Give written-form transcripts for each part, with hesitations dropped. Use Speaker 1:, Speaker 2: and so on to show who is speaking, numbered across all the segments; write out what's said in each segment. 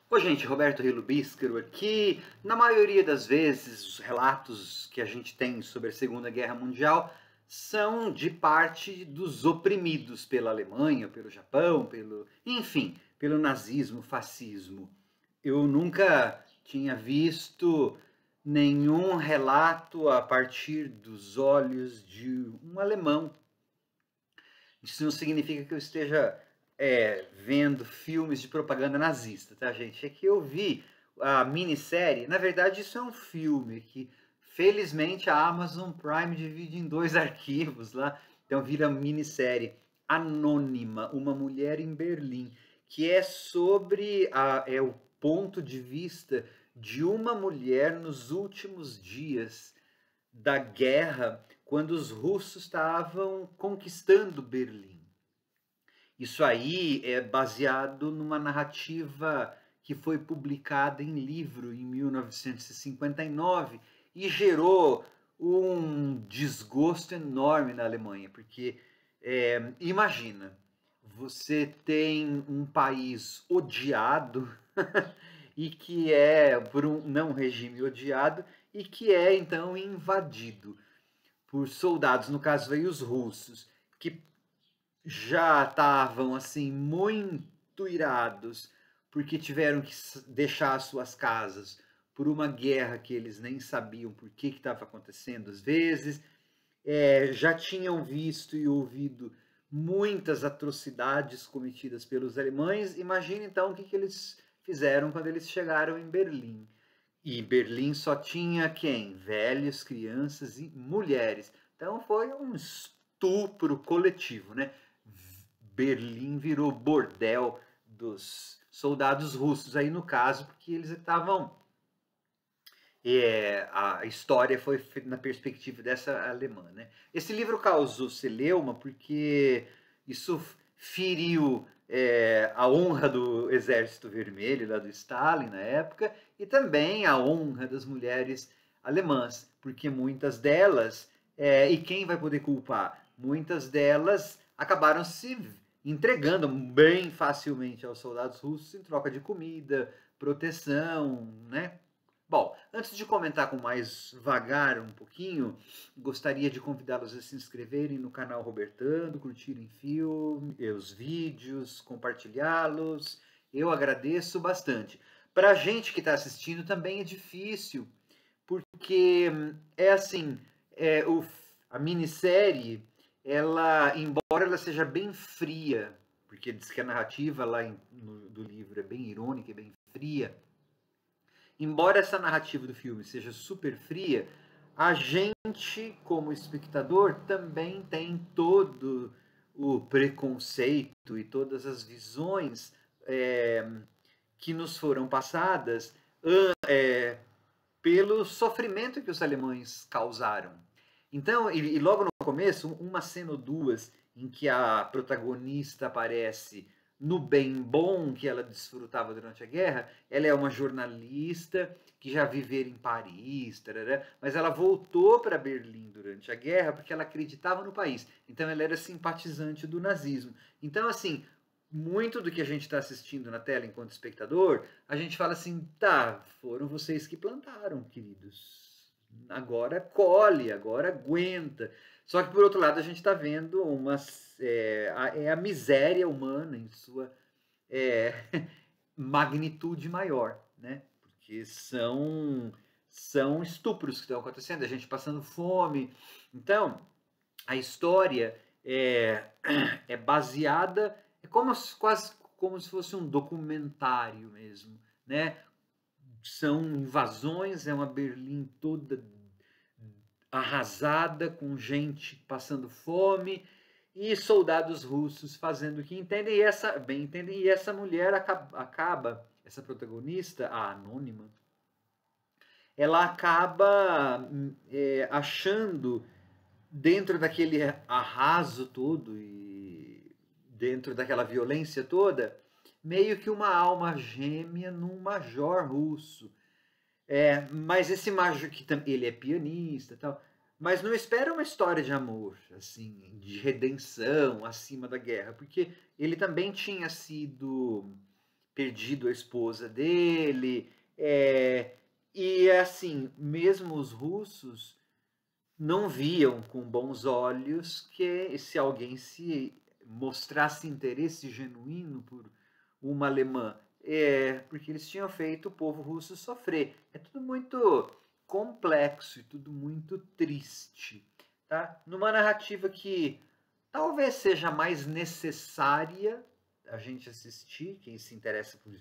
Speaker 1: Oi, gente, Roberto Rilo Bíscaro aqui. Na maioria das vezes, os relatos que a gente tem sobre a Segunda Guerra Mundial são de parte dos oprimidos pela Alemanha, pelo Japão, enfim, pelo nazismo, fascismo. Eu nunca tinha visto nenhum relato a partir dos olhos de um alemão. Isso não significa que eu esteja vendo filmes de propaganda nazista, tá, gente? É que eu vi a minissérie, na verdade isso é um filme que felizmente a Amazon Prime divide em dois arquivos lá, então vira minissérie Anônima, uma mulher em Berlim, que é sobre o ponto de vista de uma mulher nos últimos dias da guerra, quando os russos estavam conquistando Berlim. Isso aí é baseado numa narrativa que foi publicada em livro em 1959 e gerou um desgosto enorme na Alemanha, porque imagina, você tem um país odiado e que é por um não regime odiado e que é então invadido por soldados, no caso aí os russos, que já estavam assim muito irados porque tiveram que deixar suas casas por uma guerra que eles nem sabiam por que estava acontecendo às vezes, já tinham visto e ouvido muitas atrocidades cometidas pelos alemães. Imagine então o que eles fizeram quando eles chegaram em Berlim. E Berlim só tinha quem? Velhos, crianças e mulheres. Então foi um estupro coletivo, né? Berlim virou bordel dos soldados russos aí no caso, porque eles estavam a história foi na perspectiva dessa alemã, né? Esse livro causou celeuma porque isso feriu a honra do Exército Vermelho, lá do Stalin na época, e também a honra das mulheres alemãs, porque muitas delas, e quem vai poder culpar? Muitas delas acabaram se entregando bem facilmente aos soldados russos em troca de comida, proteção, né? Bom, antes de comentar com mais vagar um pouquinho, gostaria de convidá-los a se inscreverem no canal Robertando, curtirem os vídeos, compartilhá-los. Eu agradeço bastante. Para a gente que está assistindo também é difícil, porque é assim, a minissérie, embora ela seja bem fria, porque diz que a narrativa lá do livro é bem irônica e bem fria, embora essa narrativa do filme seja super fria, a gente, como espectador, também tem todo o preconceito e todas as visões que nos foram passadas pelo sofrimento que os alemães causaram. Então, e logo no começo, uma cena ou duas em que a protagonista aparece no bem bom que ela desfrutava durante a guerra. Ela é uma jornalista que já vivera em Paris, tarará, mas ela voltou para Berlim durante a guerra porque ela acreditava no país. Então ela era simpatizante do nazismo. Então, assim, muito do que a gente está assistindo na tela enquanto espectador, a gente fala assim, tá, foram vocês que plantaram, queridos. Agora colhe, agora aguenta. Só que, por outro lado, a gente está vendo a miséria humana em sua é, magnitude maior, né? Porque são estupros que estão acontecendo, a gente passando fome. Então, a história é baseada, quase como se fosse um documentário mesmo, né? São invasões, é uma Berlim toda arrasada, com gente passando fome e soldados russos fazendo o que entendem, e essa mulher acaba, essa protagonista, a anônima, ela acaba achando, dentro daquele arraso todo e dentro daquela violência toda, meio que uma alma gêmea num major russo. Mas esse major, que ele é pianista e tal, mas não espera uma história de amor, assim, de redenção acima da guerra, porque ele também tinha sido perdido a esposa dele, e assim, mesmo os russos não viam com bons olhos que se alguém se mostrasse interesse genuíno por uma alemã, porque eles tinham feito o povo russo sofrer. É tudo muito complexo e tudo muito triste, tá? Numa narrativa que talvez seja mais necessária a gente assistir, quem se interessa por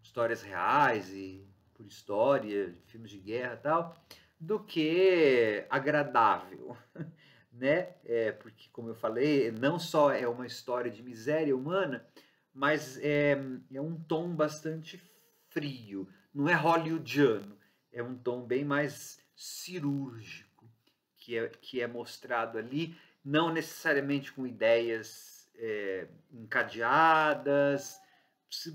Speaker 1: histórias reais e por história, filmes de guerra e tal, do que agradável, né? Porque, como eu falei, não só é uma história de miséria humana, mas é um tom bastante frio, não é hollywoodiano, é um tom bem mais cirúrgico que é mostrado ali, não necessariamente com ideias encadeadas,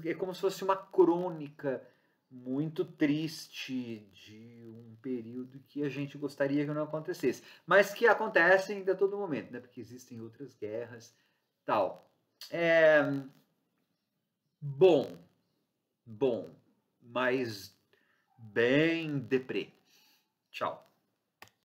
Speaker 1: é como se fosse uma crônica muito triste de um período que a gente gostaria que não acontecesse, mas que acontece ainda a todo momento, né? Porque existem outras guerras, tal. Bom, bom, mas bem deprê. Tchau.